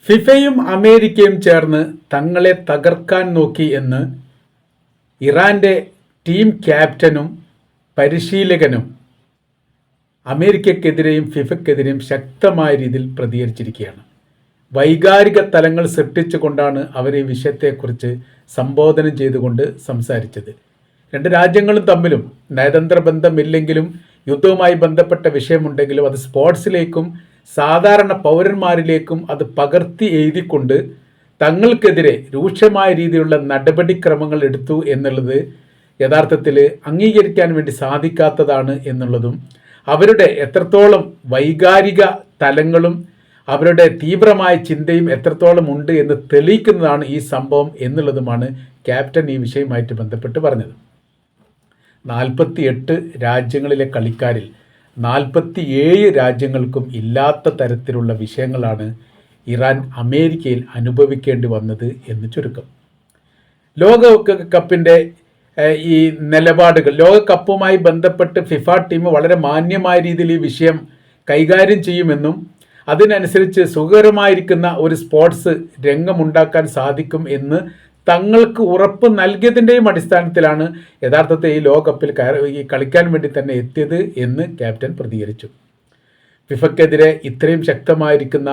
ഫിഫയും അമേരിക്കയും ചേർന്ന് തങ്ങളെ തകർക്കാൻ നോക്കി എന്ന് ഇറാൻ്റെ ടീം ക്യാപ്റ്റനും പരിശീലകനും അമേരിക്കക്കെതിരെയും ഫിഫയ്ക്കെതിരെയും ശക്തമായ രീതിയിൽ പ്രതികരിച്ചിരിക്കുകയാണ്. വൈകാരിക തലങ്ങൾ സൃഷ്ടിച്ചുകൊണ്ടാണ് അവർ ഈ വിഷയത്തെക്കുറിച്ച് സംബോധന ചെയ്തുകൊണ്ട് സംസാരിച്ചത്. രണ്ട് രാജ്യങ്ങളും തമ്മിലും നയതന്ത്ര ബന്ധമില്ലെങ്കിലും യുദ്ധവുമായി ബന്ധപ്പെട്ട വിഷയമുണ്ടെങ്കിലും അത് സ്പോർട്സിലേക്കും സാധാരണ പൗരന്മാരിലേക്കും അത് പകർത്തി എഴുതിക്കൊണ്ട് തങ്ങൾക്കെതിരെ രൂക്ഷമായ രീതിയിലുള്ള നടപടിക്രമങ്ങൾ എടുത്തു എന്നുള്ളത് യഥാർത്ഥത്തിൽ അംഗീകരിക്കാൻ വേണ്ടി സാധിക്കാത്തതാണ് എന്നുള്ളതും അവരുടെ എത്രത്തോളം വൈകാരിക തലങ്ങളും അവരുടെ തീവ്രമായ ചിന്തയും എത്രത്തോളം ഉണ്ട് എന്ന് തെളിയിക്കുന്നതാണ് ഈ സംഭവം എന്നുള്ളതുമാണ് ക്യാപ്റ്റൻ ഈ വിഷയവുമായിട്ട് ബന്ധപ്പെട്ട് പറഞ്ഞത്. 48 രാജ്യങ്ങളിലെ കളിക്കാരിൽ 47 രാജ്യങ്ങൾക്കും ഇല്ലാത്ത തരത്തിലുള്ള വിഷയങ്ങളാണ് ഇറാൻ അമേരിക്കയിൽ അനുഭവിക്കേണ്ടി വന്നത് എന്ന് ചുരുക്കം. ലോകകപ്പിൻ്റെ ഈ നിലപാടുകൾ, ലോകകപ്പുമായി ബന്ധപ്പെട്ട് ഫിഫ ടീം വളരെ മാന്യമായ രീതിയിൽ ഈ വിഷയം കൈകാര്യം ചെയ്യുമെന്നും അതിനനുസരിച്ച് സുഖകരമായിരിക്കുന്ന ഒരു സ്പോർട്സ് രംഗമുണ്ടാക്കാൻ സാധിക്കും എന്ന് തങ്ങൾക്ക് ഉറപ്പ് നൽകിയതിൻ്റെയും അടിസ്ഥാനത്തിലാണ് യഥാർത്ഥത്തിൽ ഈ ലോകകപ്പിൽ കളിക്കാൻ വേണ്ടി തന്നെ എത്തിയത് എന്ന് ക്യാപ്റ്റൻ പ്രതികരിച്ചു. ഫിഫയ്ക്കെതിരെ ഇത്രയും ശക്തമായിരിക്കുന്ന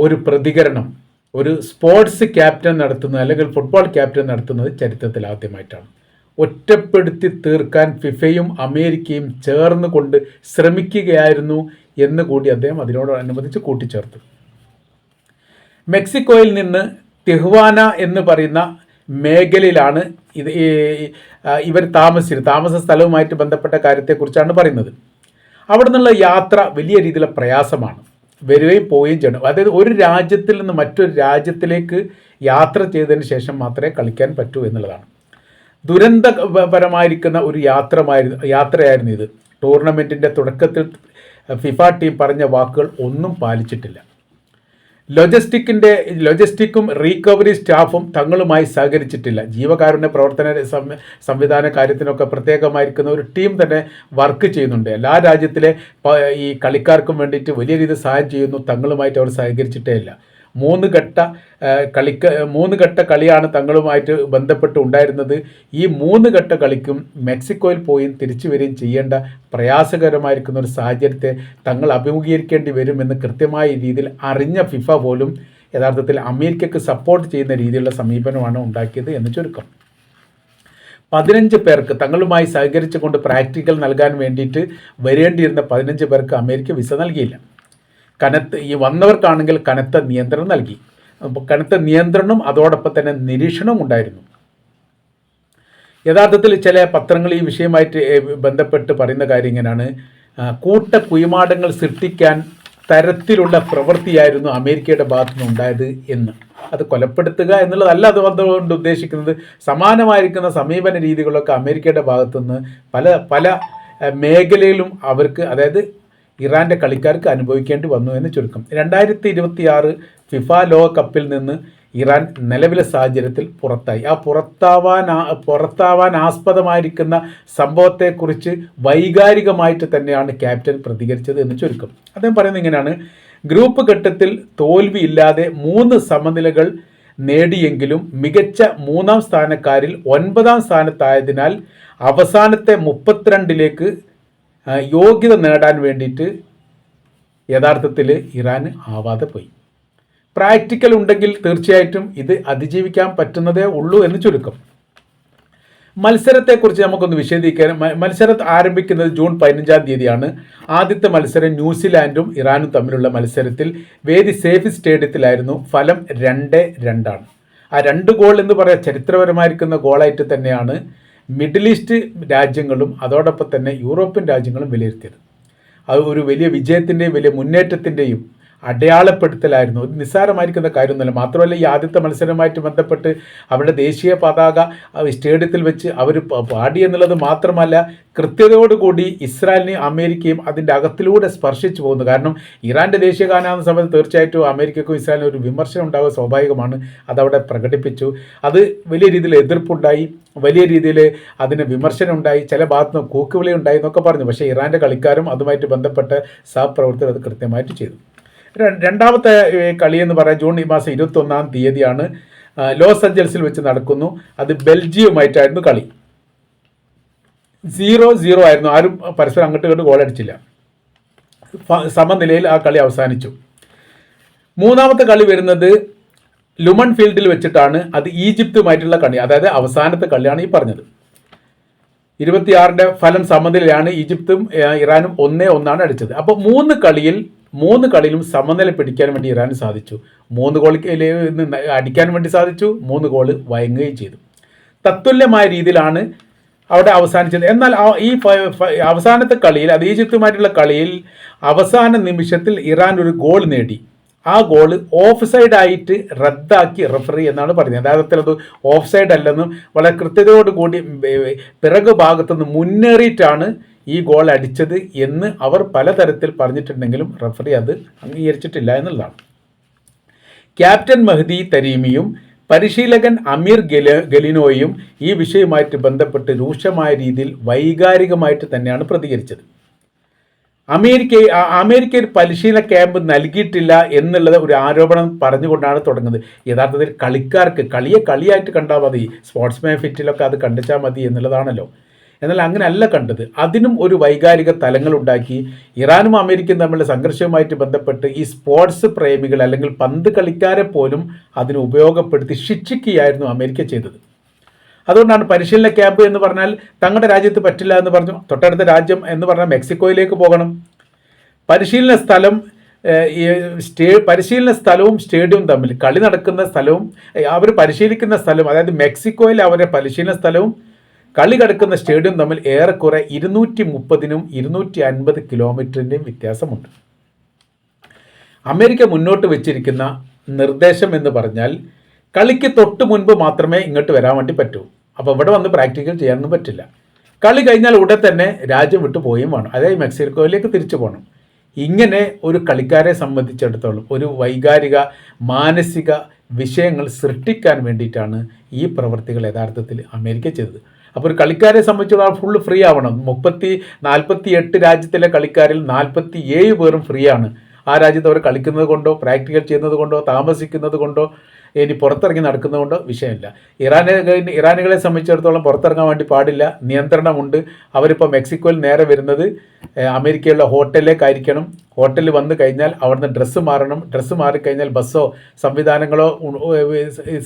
ഒരു പ്രതികരണം ഒരു സ്പോർട്സ് ക്യാപ്റ്റൻ നടത്തുന്നത് അല്ലെങ്കിൽ ഫുട്ബോൾ ക്യാപ്റ്റൻ നടത്തുന്നത് ചരിത്രത്തിൽ ആദ്യമായിട്ടാണ്. ഒറ്റപ്പെടുത്തി തീർക്കാൻ ഫിഫയും അമേരിക്കയും ചേർന്ന് കൊണ്ട് ശ്രമിക്കുകയായിരുന്നു എന്ന് കൂടി അദ്ദേഹം അതിനോടനുബന്ധിച്ച് കൂട്ടിച്ചേർത്തു. മെക്സിക്കോയിൽ നിന്ന് തിഹ്വാന എന്ന് പറയുന്ന മേഖലയിലാണ് ഇവർ താമസ സ്ഥലവുമായിട്ട് ബന്ധപ്പെട്ട കാര്യത്തെക്കുറിച്ചാണ് പറയുന്നത്. അവിടെ നിന്നുള്ള യാത്ര വലിയ രീതിയിലുള്ള പ്രയാസമാണ്. വരികയും പോവുകയും ചെയ്യണം. അതായത് ഒരു രാജ്യത്തിൽ നിന്ന് മറ്റൊരു രാജ്യത്തിലേക്ക് യാത്ര ചെയ്തതിന് ശേഷം മാത്രമേ കളിക്കാൻ പറ്റൂ എന്നുള്ളതാണ്. ദുരന്തപരമായിരിക്കുന്ന ഒരു യാത്രയായിരുന്നു ഇത്. ടൂർണമെൻറ്റിൻ്റെ തുടക്കത്തിൽ ഫിഫ ടീം പറഞ്ഞ വാക്കുകൾ ഒന്നും പാലിച്ചിട്ടില്ല. ലോജിസ്റ്റിക്കും റീകവറി സ്റ്റാഫും തങ്ങളുമായി സഹകരിച്ചിട്ടില്ല. ജീവകാരുണ്യ പ്രവർത്തന സംവിധാന കാര്യത്തിനൊക്കെ പ്രത്യേകമായിരിക്കുന്ന ഒരു ടീം തന്നെ വർക്ക് ചെയ്യുന്നുണ്ട്. എല്ലാ രാജ്യത്തിലെ ഈ കളിക്കാർക്കും വേണ്ടിയിട്ട് വലിയ രീതിയിൽ സഹായം ചെയ്യുന്നു. തങ്ങളുമായിട്ട് അവർ സഹകരിച്ചിട്ടേ ഇല്ല. 3 ഘട്ട കളിയാണ് തങ്ങളുമായിട്ട് ബന്ധപ്പെട്ട് ഉണ്ടായിരുന്നത്. ഈ 3 ഘട്ട കളിക്കും മെക്സിക്കോയിൽ പോയി തിരിച്ചു വരികയും ചെയ്യേണ്ട പ്രയാസകരമായിരിക്കുന്ന ഒരു സാഹചര്യത്തെ തങ്ങൾ അഭിമുഖീകരിക്കേണ്ടി വരുമെന്ന് കൃത്യമായ രീതിയിൽ അറിഞ്ഞ ഫിഫ പോലും യഥാർത്ഥത്തിൽ അമേരിക്കക്ക് സപ്പോർട്ട് ചെയ്യുന്ന രീതിയിലുള്ള സമീപനമാണ് ഉണ്ടാക്കിയത് എന്ന് ചുരുക്കം. 15 പേർക്ക് തങ്ങളുമായി സഹകരിച്ചുകൊണ്ട് പ്രാക്ടിക്കൽ നൽകാൻ വേണ്ടിയിട്ട് വരേണ്ടിയിരുന്ന 15 പേർക്ക് അമേരിക്ക വിസ നൽകിയില്ല. ഈ വന്നവർക്കാണെങ്കിൽ കനത്ത നിയന്ത്രണം നൽകി. കനത്ത നിയന്ത്രണം അതോടൊപ്പം തന്നെ നിരീക്ഷണവും ഉണ്ടായിരുന്നു. യഥാർത്ഥത്തിൽ ചില പത്രങ്ങൾ ഈ വിഷയമായിട്ട് ബന്ധപ്പെട്ട് പറയുന്ന കാര്യം ഇങ്ങനെയാണ്: കൂട്ട കുഴിമാടങ്ങൾ സൃഷ്ടിക്കാൻ തരത്തിലുള്ള പ്രവൃത്തിയായിരുന്നു അമേരിക്കയുടെ ഭാഗത്തുനിന്ന് ഉണ്ടായത് എന്ന്. അത് കൊലപ്പെടുത്തുക എന്നുള്ളതല്ല അതുകൊണ്ട് ഉദ്ദേശിക്കുന്നത്. സമാനമായിരിക്കുന്ന സമീപന രീതികളൊക്കെ അമേരിക്കയുടെ ഭാഗത്തുനിന്ന് പല മേഖലയിലും അവർക്ക്, അതായത് ഇറാൻ്റെ കളിക്കാർക്ക് അനുഭവിക്കേണ്ടി വന്നു എന്ന് ചുരുക്കം. 2026 ഫിഫ ലോകകപ്പിൽ നിന്ന് ഇറാൻ നിലവിലെ സാഹചര്യത്തിൽ പുറത്തായി. ആ പുറത്താവാൻ ആസ്പദമായിരിക്കുന്ന സംഭവത്തെക്കുറിച്ച് വൈകാരികമായിട്ട് തന്നെയാണ് ക്യാപ്റ്റൻ പ്രതികരിച്ചത് എന്ന് ചുരുക്കം. അദ്ദേഹം പറയുന്നത് ഇങ്ങനെയാണ്: ഗ്രൂപ്പ് ഘട്ടത്തിൽ തോൽവിയില്ലാതെ 3 സമനിലകൾ നേടിയെങ്കിലും മികച്ച 3ാം സ്ഥാനക്കാരിൽ 9ാം സ്ഥാനത്തായതിനാൽ അവസാനത്തെ 32ലേക്ക് യോഗ്യത നേടാൻ വേണ്ടിയിട്ട് യഥാർത്ഥത്തിൽ ഇറാന് ആവാതെ പോയി. പ്രാക്ടിക്കൽ ഉണ്ടെങ്കിൽ തീർച്ചയായിട്ടും ഇത് അതിജീവിക്കാൻ പറ്റുന്നതേ ഉള്ളൂ എന്ന് ചുരുക്കം. മത്സരത്തെക്കുറിച്ച് നമുക്കൊന്ന് വിശദീകരിക്കാൻ. മത്സരം ആരംഭിക്കുന്നത് ജൂൺ 15-ാം തീയതിയാണ്. ആദ്യത്തെ മത്സരം ന്യൂസിലാൻഡും ഇറാനും തമ്മിലുള്ള മത്സരത്തിൽ വേദി സേഫ് സ്റ്റേഡിയത്തിലായിരുന്നു. ഫലം 2-2 ആണ്. ആ 2 ഗോൾ എന്ന് പറയാൻ ചരിത്രപരമായിരിക്കുന്ന ഗോളായിട്ട് തന്നെയാണ് മിഡിൽ ഈസ്റ്റ് രാജ്യങ്ങളും അതോടൊപ്പം തന്നെ യൂറോപ്യൻ രാജ്യങ്ങളും വിലയിരുത്തിയത്. അത് ഒരു വലിയ വിജയത്തിൻ്റെയും വലിയ മുന്നേറ്റത്തിൻ്റെയും അടയാളപ്പെടുത്തലായിരുന്നു. ഒരു നിസ്സാരമായിരിക്കുന്ന കാര്യമൊന്നുമല്ല. മാത്രമല്ല, ഈ ആദ്യത്തെ മത്സരവുമായിട്ട് ബന്ധപ്പെട്ട് അവരുടെ ദേശീയ പതാക സ്റ്റേഡിയത്തിൽ വെച്ച് അവർ പാടി എന്നുള്ളത് മാത്രമല്ല, കൃത്യതയോടുകൂടി ഇസ്രായേലിനെയും അമേരിക്കയും അതിൻ്റെ അകത്തിലൂടെ സ്പർശിച്ചു പോകുന്നു. കാരണം ഇറാൻ്റെ ദേശീയ ഗാനാകുന്ന സമയത്ത് തീർച്ചയായിട്ടും അമേരിക്കയ്ക്കും ഇസ്രായേലിനും ഒരു വിമർശനം ഉണ്ടാവുക സ്വാഭാവികമാണ്. അതവിടെ പ്രകടിപ്പിച്ചു. അത് വലിയ രീതിയിൽ എതിർപ്പുണ്ടായി, വലിയ രീതിയിൽ അതിന് വിമർശനം ഉണ്ടായി, ചില ഭാഗത്ത് നിന്ന് കൂക്കുവിളി ഉണ്ടായി എന്നൊക്കെ പറഞ്ഞു. പക്ഷേ ഇറാൻ്റെ കളിക്കാരും അതുമായിട്ട് ബന്ധപ്പെട്ട സഹപ്രവർത്തകർ അത് കൃത്യമായിട്ട് ചെയ്തു. രണ്ടാമത്തെ കളി എന്ന് പറയാൻ ജൂൺ ഈ മാസം 21-ാം തീയതിയാണ് ലോസ് ഏഞ്ചൽസിൽ വെച്ച് നടക്കുന്നു. അത് ബെൽജിയവുമായിട്ടായിരുന്നു കളി. 0-0 ആയിരുന്നു. ആരും പരസ്പരം അങ്ങോട്ട് ഇങ്ങോട്ട് ഗോളടിച്ചില്ല. സമനിലയിൽ ആ കളി അവസാനിച്ചു. മൂന്നാമത്തെ കളി വരുന്നത് ലുമൺ ഫീൽഡിൽ വെച്ചിട്ടാണ്. അത് ഈജിപ്തുമായിട്ടുള്ള കളി, അതായത് അവസാനത്തെ കളിയാണ് ഈ പറഞ്ഞത്. 26-ന്റെ ഫലം സമനിലയാണ്. ഈജിപ്തും ഇറാനും 1-1 അടിച്ചത്. അപ്പോൾ മൂന്ന് കളിയിലും സമനില പിടിക്കാൻ വേണ്ടി ഇറാന് സാധിച്ചു. 3 ഗോൾ അടിക്കാൻ വേണ്ടി സാധിച്ചു, 3 ഗോൾ വഴങ്ങുകയും ചെയ്തു. തത്തുല്യമായ രീതിയിലാണ് അവിടെ അവസാനിച്ചത്. എന്നാൽ ഈ അവസാനത്തെ കളിയിൽ, അത് ഈജിപ്തുമായിട്ടുള്ള കളിയിൽ അവസാന നിമിഷത്തിൽ ഇറാൻ ഒരു ഗോൾ നേടി. ആ ഗോൾ ഓഫ് സൈഡ് ആയിട്ട് റദ്ദാക്കി റഫറി എന്നാണ് പറയുന്നത്. യഥാർത്ഥത്തിൽ അത് ഓഫ് സൈഡ് അല്ലെന്നും വളരെ കൃത്യതയോടുകൂടി പിറകു ഭാഗത്തുനിന്ന് മുന്നേറിയിട്ടാണ് ഈ ഗോൾ അടിച്ചത് എന്ന് അവർ പലതരത്തിൽ പറഞ്ഞിട്ടുണ്ടെങ്കിലും റഫറി അത് അംഗീകരിച്ചിട്ടില്ല എന്നുള്ളതാണ്. ക്യാപ്റ്റൻ മഹ്ദി തരീമിയും പരിശീലകൻ അമീർ ഗലിനോയും ഈ വിഷയവുമായിട്ട് ബന്ധപ്പെട്ട് രൂക്ഷമായ രീതിയിൽ വൈകാരികമായിട്ട് തന്നെയാണ് പ്രതികരിച്ചത്. അമേരിക്കയിൽ പരിശീലന ക്യാമ്പ് നൽകിയിട്ടില്ല എന്നുള്ളത് ഒരു ആരോപണം പറഞ്ഞുകൊണ്ടാണ് തുടങ്ങുന്നത്. യഥാർത്ഥത്തിൽ കളിക്കാർക്ക് കളിയായിട്ട് കണ്ടാൽ മതി, സ്പോർട്സ്മാൻ ഫിറ്റിലൊക്കെ അത് കണ്ടിച്ചാൽ മതി എന്നുള്ളതാണല്ലോ. എന്നാൽ അങ്ങനെയല്ല കണ്ടത്. അതിനും ഒരു വൈകാരിക തലങ്ങളുണ്ടാക്കി. ഇറാനും അമേരിക്കയും തമ്മിലുള്ള സംഘർഷവുമായിട്ട് ബന്ധപ്പെട്ട് ഈ സ്പോർട്സ് പ്രേമികൾ അല്ലെങ്കിൽ പന്ത് കളിക്കാരെ പോലും അതിന് ഉപയോഗപ്പെടുത്തി ശിക്ഷിക്കുകയായിരുന്നു അമേരിക്ക ചെയ്തത്. അതുകൊണ്ടാണ് പരിശീലന ക്യാമ്പ് എന്ന് പറഞ്ഞാൽ തങ്ങളുടെ രാജ്യത്ത് പറ്റില്ല എന്ന് പറഞ്ഞു. തൊട്ടടുത്ത രാജ്യം എന്ന് പറഞ്ഞാൽ മെക്സിക്കോയിലേക്ക് പോകണം. പരിശീലന സ്ഥലവും സ്റ്റേഡിയവും തമ്മിൽ, കളി നടക്കുന്ന സ്ഥലവും അവർ പരിശീലിക്കുന്ന സ്ഥലവും, അതായത് മെക്സിക്കോയിൽ അവരുടെ പരിശീലന സ്ഥലവും കളി നടക്കുന്ന സ്റ്റേഡിയം തമ്മിൽ ഏറെക്കുറെ 230-നും 250 കിലോമീറ്ററിൻ്റെയും വ്യത്യാസമുണ്ട്. അമേരിക്ക മുന്നോട്ട് വെച്ചിരിക്കുന്ന നിർദ്ദേശം എന്ന് പറഞ്ഞാൽ കളിക്ക് തൊട്ട് മുൻപ് മാത്രമേ ഇങ്ങോട്ട് വരാൻ വേണ്ടി പറ്റൂ. അപ്പോൾ ഇവിടെ വന്ന് പ്രാക്ടിക്കൽ ചെയ്യാനൊന്നും പറ്റില്ല. കളി കഴിഞ്ഞാൽ ഉടൻ തന്നെ രാജ്യം വിട്ടു പോയും വേണം, അതായത് മെക്സിക്കോയിലേക്ക് തിരിച്ചു പോകണം. ഇങ്ങനെ ഒരു കളിക്കാരെ സംബന്ധിച്ചിടത്തോളം ഒരു വൈകാരിക മാനസിക വിഷയങ്ങൾ സൃഷ്ടിക്കാൻ വേണ്ടിയിട്ടാണ് ഈ പ്രവൃത്തികൾ യഥാർത്ഥത്തിൽ അമേരിക്ക ചെയ്തത്. അപ്പോൾ ഒരു കളിക്കാരെ സംബന്ധിച്ചിടത്തോളം ഫുള്ള് ഫ്രീ ആവണം. 48 രാജ്യത്തിലെ കളിക്കാരിൽ 47 പേരും ഫ്രീ ആണ്. ആ രാജ്യത്ത് അവർ കളിക്കുന്നത് കൊണ്ടോ പ്രാക്ടിക്കൽ ചെയ്യുന്നത് കൊണ്ടോ താമസിക്കുന്നത് കൊണ്ടോ ഇനി പുറത്തിറങ്ങി നടക്കുന്നതുകൊണ്ടോ വിഷയമില്ല. ഇറാനികളെ സംബന്ധിച്ചിടത്തോളം പുറത്തിറങ്ങാൻ വേണ്ടി പാടില്ല, നിയന്ത്രണമുണ്ട്. അവരിപ്പോൾ മെക്സിക്കോയിൽ നേരെ വരുന്നത് അമേരിക്കയുള്ള ഹോട്ടലിലേക്കായിരിക്കണം. ഹോട്ടലിൽ വന്നു കഴിഞ്ഞാൽ അവിടുന്ന് ഡ്രസ്സ് മാറണം. ഡ്രസ്സ് മാറിക്കഴിഞ്ഞാൽ ബസ്സോ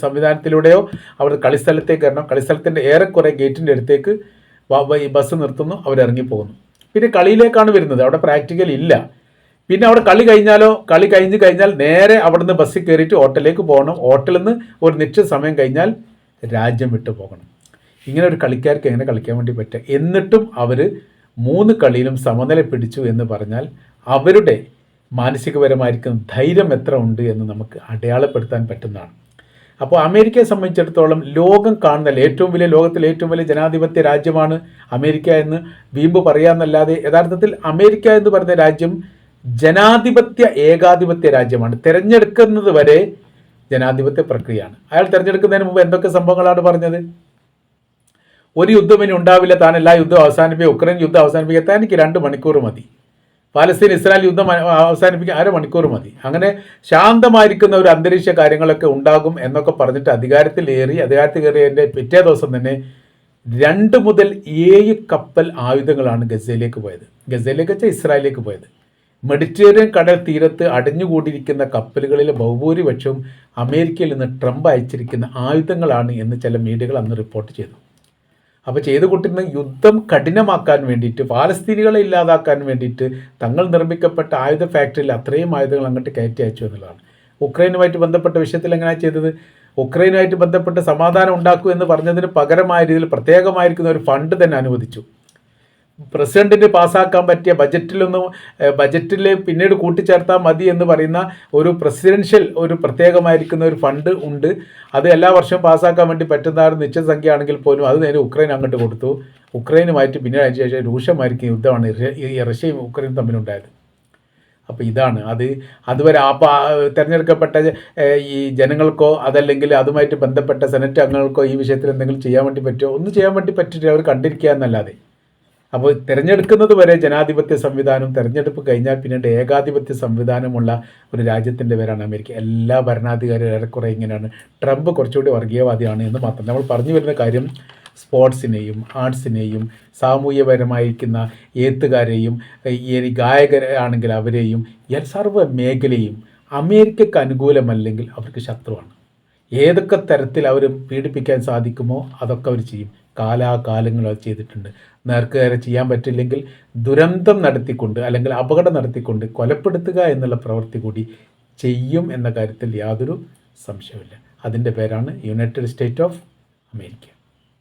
സംവിധാനത്തിലൂടെയോ അവർ കളിസ്ഥലത്തേക്ക് വരണം. കളിസ്ഥലത്തിൻ്റെ ഏറെക്കുറെ ഗേറ്റിൻ്റെ അടുത്തേക്ക് ബസ് നിർത്തുന്നു, അവരിറങ്ങിപ്പോകുന്നു. പിന്നെ കളിയിലേക്കാണ് വരുന്നത്. അവിടെ പ്രാക്ടിക്കൽ ഇല്ല. പിന്നെ അവിടെ കളി കഴിഞ്ഞ് കഴിഞ്ഞാൽ നേരെ അവിടുന്ന് ബസ്സിൽ കയറിയിട്ട് ഹോട്ടലിലേക്ക് പോകണം. ഹോട്ടലിൽ നിന്ന് ഒരു നിശ്ചിത സമയം കഴിഞ്ഞാൽ രാജ്യം വിട്ടു പോകണം. ഇങ്ങനെ ഒരു കളിക്കാർക്ക് എങ്ങനെ കളിക്കാൻ വേണ്ടി പറ്റുക? എന്നിട്ടും അവർ 3 കളിയിലും സമനില പിടിച്ചു എന്ന് പറഞ്ഞാൽ അവരുടെ മാനസികപരമായിരിക്കുന്ന ധൈര്യം എത്ര ഉണ്ട് എന്ന് നമുക്ക് അടയാളപ്പെടുത്താൻ പറ്റുന്നതാണ്. അപ്പോൾ അമേരിക്കയെ സംബന്ധിച്ചിടത്തോളം ലോകം കാണുന്ന ലോകത്തിലെ ഏറ്റവും വലിയ ജനാധിപത്യ രാജ്യമാണ് അമേരിക്ക എന്ന് വീമ്പ് പറയാമെന്നല്ലാതെ യഥാർത്ഥത്തിൽ അമേരിക്ക എന്ന് പറയുന്ന രാജ്യം ഏകാധിപത്യ രാജ്യമാണ്. തിരഞ്ഞെടുക്കുന്നത് വരെ ജനാധിപത്യ പ്രക്രിയയാണ്. അയാൾ തിരഞ്ഞെടുക്കുന്നതിന് മുമ്പ് എന്തൊക്കെ സംഭവങ്ങളാണ് പറഞ്ഞത്? ഒരു യുദ്ധം ഇനി ഉണ്ടാവില്ല, താൻ എല്ലാ യുദ്ധം അവസാനിപ്പിക്കുക, ഉക്രൈൻ യുദ്ധം അവസാനിപ്പിക്കുക, എനിക്ക് 2 മണിക്കൂർ മതി, പാലസ്തീൻ ഇസ്രായേൽ യുദ്ധം അവസാനിപ്പിക്കാൻ 1/2 മണിക്കൂർ മതി, അങ്ങനെ ശാന്തമായിരിക്കുന്ന ഒരു അന്തരീക്ഷ കാര്യങ്ങളൊക്കെ ഉണ്ടാകും എന്നൊക്കെ പറഞ്ഞിട്ട് അധികാരത്തിൽ കയറിയതിൻ്റെ പിറ്റേ ദിവസം തന്നെ 2 മുതൽ 7 കപ്പൽ ആയുധങ്ങളാണ് ഗസയിലേക്ക് വെച്ചാൽ ഇസ്രായേലിലേക്ക് പോയത്. മെഡിറ്ററേനിയൻ കടൽ തീരത്ത് അടഞ്ഞുകൂടിയിരിക്കുന്ന കപ്പലുകളിലെ ബഹുഭൂരിപക്ഷവും അമേരിക്കയിൽ നിന്ന് ട്രംപ് അയച്ചിരിക്കുന്ന ആയുധങ്ങളാണ് എന്ന് ചില മീഡിയകൾ അന്ന് റിപ്പോർട്ട് ചെയ്തു. അപ്പോൾ ചെയ്തു കൂട്ടുന്ന യുദ്ധം കഠിനമാക്കാൻ വേണ്ടിയിട്ട്, പാലസ്തീനികളെ ഇല്ലാതാക്കാൻ വേണ്ടിയിട്ട് തങ്ങൾ നിർമ്മിക്കപ്പെട്ട ആയുധ ഫാക്ടറിയിൽ അത്രയും ആയുധങ്ങൾ അങ്ങോട്ട് കയറ്റി അയച്ചു എന്നുള്ളതാണ്. ഉക്രൈനുമായിട്ട് ബന്ധപ്പെട്ട വിഷയത്തിൽ എങ്ങനെയാണ് ചെയ്തത്? ഉക്രൈനുമായിട്ട് ബന്ധപ്പെട്ട് സമാധാനം ഉണ്ടാക്കൂ എന്ന് പറഞ്ഞതിന് പകരമായ രീതിയിൽ പ്രത്യേകമായിരിക്കുന്ന ഒരു ഫണ്ട് തന്നെ അനുവദിച്ചു. പ്രസിഡന്റിന് പാസ്സാക്കാൻ പറ്റിയ ബജറ്റിൽ പിന്നീട് കൂട്ടിച്ചേർത്താൽ മതി എന്ന് പറയുന്ന ഒരു പ്രസിഡൻഷ്യൽ പ്രത്യേകമായിരിക്കുന്ന ഒരു ഫണ്ട് ഉണ്ട്. അത് എല്ലാ വർഷവും പാസ്സാക്കാൻ വേണ്ടി പറ്റുന്ന നിശ്ചിത സംഖ്യ ആണെങ്കിൽ പോലും അത് നേരെ ഉക്രൈൻ അങ്ങോട്ട് കൊടുത്തു. ഉക്രൈനുമായിട്ട് പിന്നീട് അതിന് ശേഷം രൂക്ഷമായിരിക്കും യുദ്ധമാണ് റഷ്യയും ഉക്രൈനും തമ്മിലുണ്ടായത്. അപ്പോൾ ഇതാണ് അതുവരെ തിരഞ്ഞെടുക്കപ്പെട്ട ഈ ജനങ്ങൾക്കോ അതല്ലെങ്കിൽ അതുമായിട്ട് ബന്ധപ്പെട്ട സെനറ്റ് അംഗങ്ങൾക്കോ ഈ വിഷയത്തിൽ എന്തെങ്കിലും ചെയ്യാൻ വേണ്ടി പറ്റുമോ? ഒന്നും ചെയ്യാൻ വേണ്ടി പറ്റിയിട്ട് അവർ കണ്ടിരിക്കുക എന്നല്ലാതെ അപ്പോൾ തിരഞ്ഞെടുക്കുന്നത് വരെ ജനാധിപത്യ സംവിധാനം, തിരഞ്ഞെടുപ്പ് കഴിഞ്ഞാൽ പിന്നീട് ഏകാധിപത്യ സംവിധാനമുള്ള ഒരു രാജ്യത്തിൻ്റെ പേരാണ് അമേരിക്ക. എല്ലാ ഭരണാധികാരികളും ഏറെക്കുറെ ഇങ്ങനെയാണ്. ട്രംപ് കുറച്ചുകൂടി വർഗീയവാദിയാണ് എന്ന് മാത്രം. നമ്മൾ പറഞ്ഞു വരുന്ന കാര്യം സ്പോർട്സിനെയും ആർട്സിനെയും സാമൂഹ്യപരമായിരിക്കുന്ന എഴുത്തുകാരെയും ഈ ഗായകരാണെങ്കിൽ അവരെയും സർവ്വ മേഖലയും അമേരിക്കക്ക് അനുകൂലമല്ലെങ്കിൽ അവർക്ക് ശത്രുവാണ്. ഏതൊക്കെ തരത്തിൽ അവർ പീഡിപ്പിക്കാൻ സാധിക്കുമോ അതൊക്കെ അവർ ചെയ്യും. കാലാകാലങ്ങൾ അത് ചെയ്തിട്ടുണ്ട്. നേർക്കുനേരെ ചെയ്യാൻ പറ്റില്ലെങ്കിൽ ദുരന്തം നടത്തിക്കൊണ്ട് അല്ലെങ്കിൽ അപകടം നടത്തിക്കൊണ്ട് കൊലപ്പെടുത്തുക എന്നുള്ള പ്രവൃത്തി കൂടി ചെയ്യും എന്ന കാര്യത്തിൽ യാതൊരു സംശയവുമില്ല. അതിൻ്റെ പേരാണ് യുണൈറ്റഡ് സ്റ്റേറ്റ് ഓഫ് അമേരിക്ക.